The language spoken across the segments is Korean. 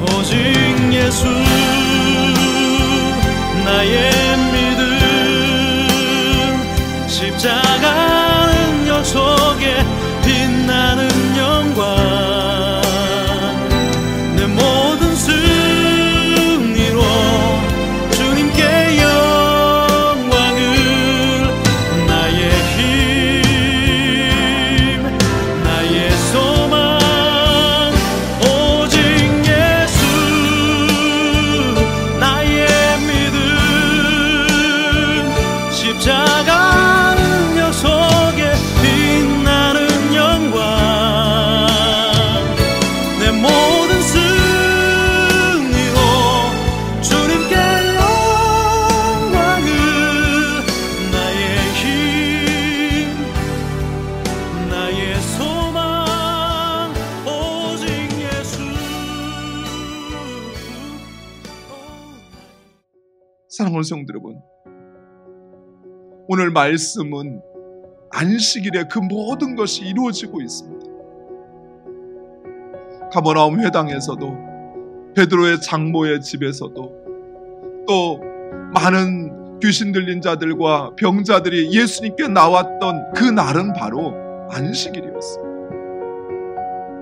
오직 예수 나의 믿음 십자가 능력 속에 빛나는 영광 내 모든 승리로 주님께 영광을 나의 힘 나의 소망 오직 예수 나의 믿음 십자가 능력 속에 빛나는 영광 내 모든 승리로 주님께 영광을 나의 힘 나의 소망 오직 예수. 사랑하는 성도 여러분, 오늘 말씀은 안식일에 그 모든 것이 이루어지고 있습니다. 가버나움 회당에서도, 베드로의 장모의 집에서도, 또 많은 귀신 들린 자들과 병자들이 예수님께 나왔던 그 날은 바로 안식일이었습니다.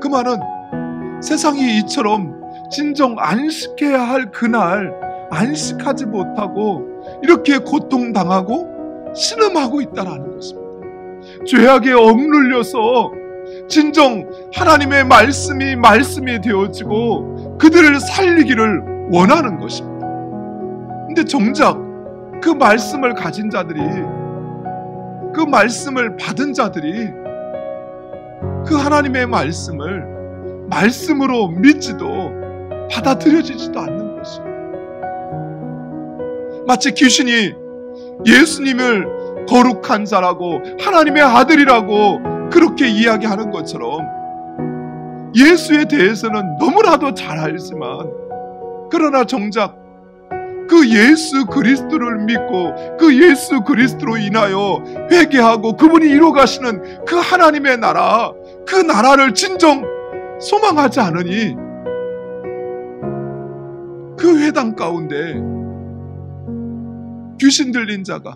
그 말은 세상이 이처럼 진정 안식해야 할 그날 안식하지 못하고 이렇게 고통당하고 신음하고 있다는 것입니다. 죄악에 억눌려서 진정 하나님의 말씀이 되어지고 그들을 살리기를 원하는 것입니다. 근데 정작 그 말씀을 가진 자들이, 그 말씀을 받은 자들이 그 하나님의 말씀을 말씀으로 믿지도 받아들여지지도 않는 것입니다. 마치 귀신이 예수님을 거룩한 자라고 하나님의 아들이라고 그렇게 이야기하는 것처럼 예수에 대해서는 너무나도 잘 알지만, 그러나 정작 그 예수 그리스도를 믿고 그 예수 그리스도로 인하여 회개하고 그분이 이루어가시는 그 하나님의 나라, 그 나라를 진정 소망하지 않으니 그 회당 가운데 귀신 들린 자가,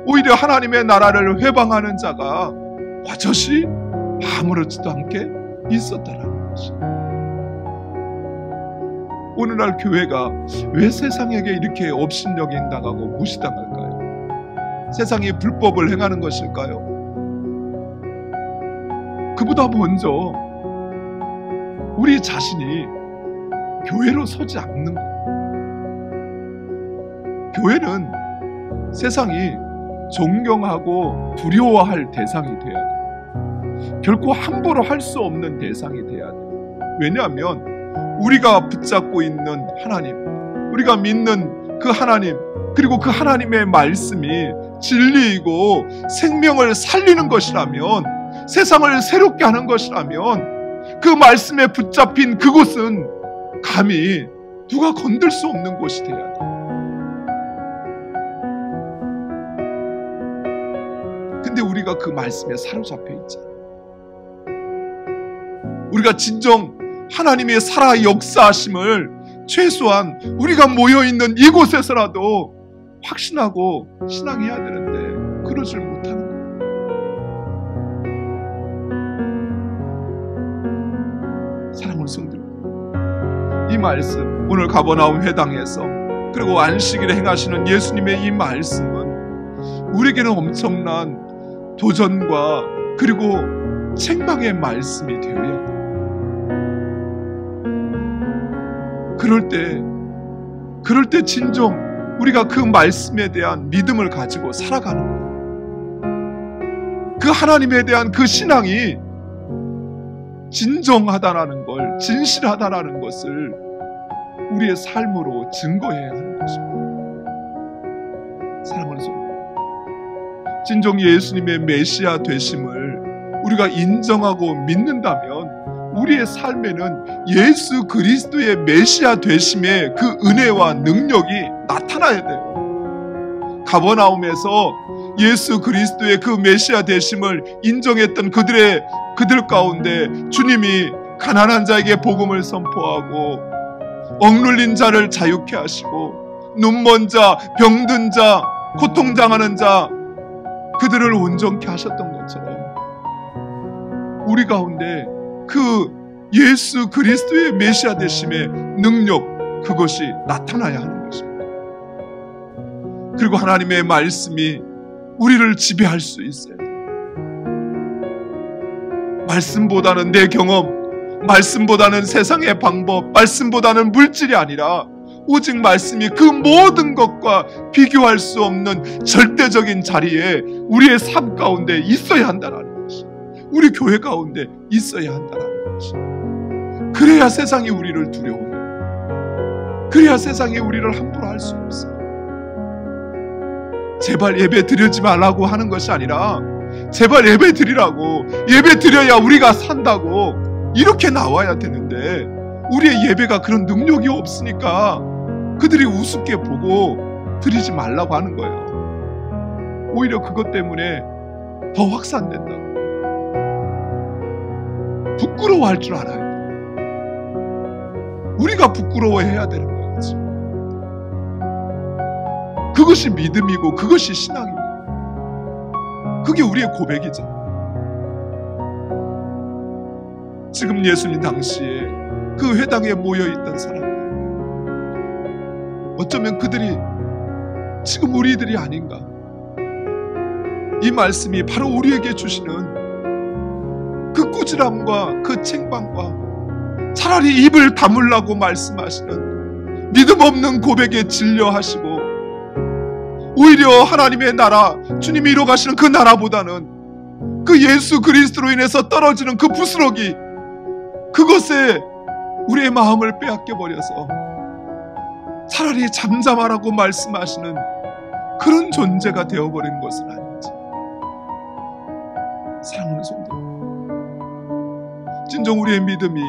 오히려 하나님의 나라를 회방하는 자가 와저씨 아무렇지도 않게 있었다라는 것입니다. 오늘날 교회가 왜 세상에게 이렇게 업신여긴 당하고 무시당할까요? 세상이 불법을 행하는 것일까요? 그보다 먼저 우리 자신이 교회로 서지 않는 거예요. 교회는 세상이 존경하고 두려워할 대상이 돼야 돼요. 결코 함부로 할 수 없는 대상이 돼야 돼요. 왜냐하면 우리가 붙잡고 있는 하나님, 우리가 믿는 그 하나님, 그리고 그 하나님의 말씀이 진리이고 생명을 살리는 것이라면, 세상을 새롭게 하는 것이라면 그 말씀에 붙잡힌 그곳은 감히 누가 건들 수 없는 곳이 돼야 돼요. 근데 우리가 그 말씀에 사로잡혀 있잖아요. 우리가 진정 하나님의 살아 역사하심을 최소한 우리가 모여있는 이곳에서라도 확신하고 신앙해야 되는데 그러질 못하는 거예요. 사랑하는 성도, 이 말씀, 오늘 가버나움 회당에서 그리고 안식일에 행하시는 예수님의 이 말씀은 우리에게는 엄청난 도전과 그리고 책망의 말씀이 되어야 돼요. 그럴 때 진정 우리가 그 말씀에 대한 믿음을 가지고 살아가는 거예요. 그 하나님에 대한 그 신앙이 진정하다라는 걸, 진실하다라는 것을 우리의 삶으로 증거해야 하는 것입니다. 사랑하는 성도, 진정 예수님의 메시아 되심을 우리가 인정하고 믿는다면 우리의 삶에는 예수 그리스도의 메시아 되심의 그 은혜와 능력이 나타나야 돼요. 가버나움에서 예수 그리스도의 그 메시아 되심을 인정했던 그들 가운데 주님이 가난한 자에게 복음을 선포하고 억눌린 자를 자유케 하시고 눈먼 자, 병든 자, 고통당하는 자 그들을 온전케 하셨던 것처럼 우리 가운데 그 예수 그리스도의 메시아 되심의 능력 그것이 나타나야 하는 것입니다. 그리고 하나님의 말씀이 우리를 지배할 수 있어야 돼요. 말씀보다는 내 경험, 말씀보다는 세상의 방법, 말씀보다는 물질이 아니라 오직 말씀이 그 모든 것과 비교할 수 없는 절대적인 자리에 우리의 삶 가운데 있어야 한다는 것이, 우리 교회 가운데 있어야 한다는 것이. 그래야 세상이 우리를 두려워해요. 그래야 세상이 우리를 함부로 할 수 없어요. 제발 예배 드리지 말라고 하는 것이 아니라 제발 예배 드리라고, 예배 드려야 우리가 산다고 이렇게 나와야 되는데 우리의 예배가 그런 능력이 없으니까 그들이 우습게 보고 드리지 말라고 하는 거예요. 오히려 그것 때문에 더 확산된다고. 부끄러워할 줄 알아야 돼. 우리가 부끄러워해야 되는 거예요. 그것이 믿음이고 그것이 신앙입니다. 그게 우리의 고백이잖아요. 지금 예수님 당시에 그 회당에 모여있던 사람들, 어쩌면 그들이 지금 우리들이 아닌가. 이 말씀이 바로 우리에게 주시는 그 꾸지람과 그 책망과 차라리 입을 다물라고 말씀하시는 믿음 없는 고백에 진려하시고 오히려 하나님의 나라, 주님이 이루어가시는 그 나라보다는 그 예수 그리스도로 인해서 떨어지는 그 부스러기, 그것에 우리의 마음을 빼앗겨버려서 차라리 잠잠하라고 말씀하시는 그런 존재가 되어버린 것은 아닌지. 사랑하는 성도, 진정 우리의 믿음이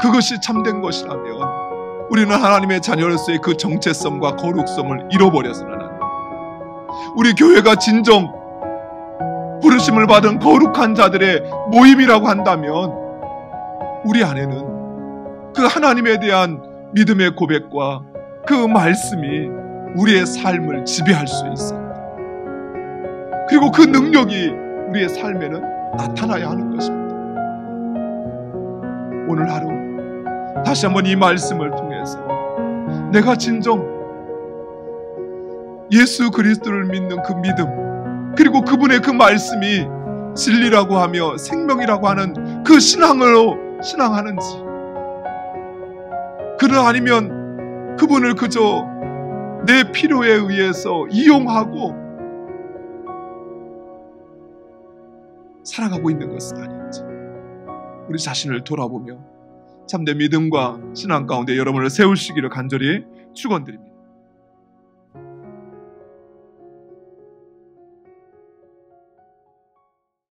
그것이 참된 것이라면 우리는 하나님의 자녀로서의 그 정체성과 거룩성을 잃어버려서는 안 됩니다. 우리 교회가 진정 부르심을 받은 거룩한 자들의 모임이라고 한다면 우리 안에는 그 하나님에 대한 믿음의 고백과 그 말씀이 우리의 삶을 지배할 수 있습니다. 그리고 그 능력이 우리의 삶에는 나타나야 하는 것입니다. 오늘 하루 다시 한번 이 말씀을 통해서 내가 진정 예수 그리스도를 믿는 그 믿음, 그리고 그분의 그 말씀이 진리라고 하며 생명이라고 하는 그 신앙으로 신앙하는지, 그는 아니면 그분을 그저 내 필요에 의해서 이용하고 살아가고 있는 것은 아닌지 우리 자신을 돌아보며 참된 믿음과 신앙 가운데 여러분을 세우시기를 간절히 축원드립니다.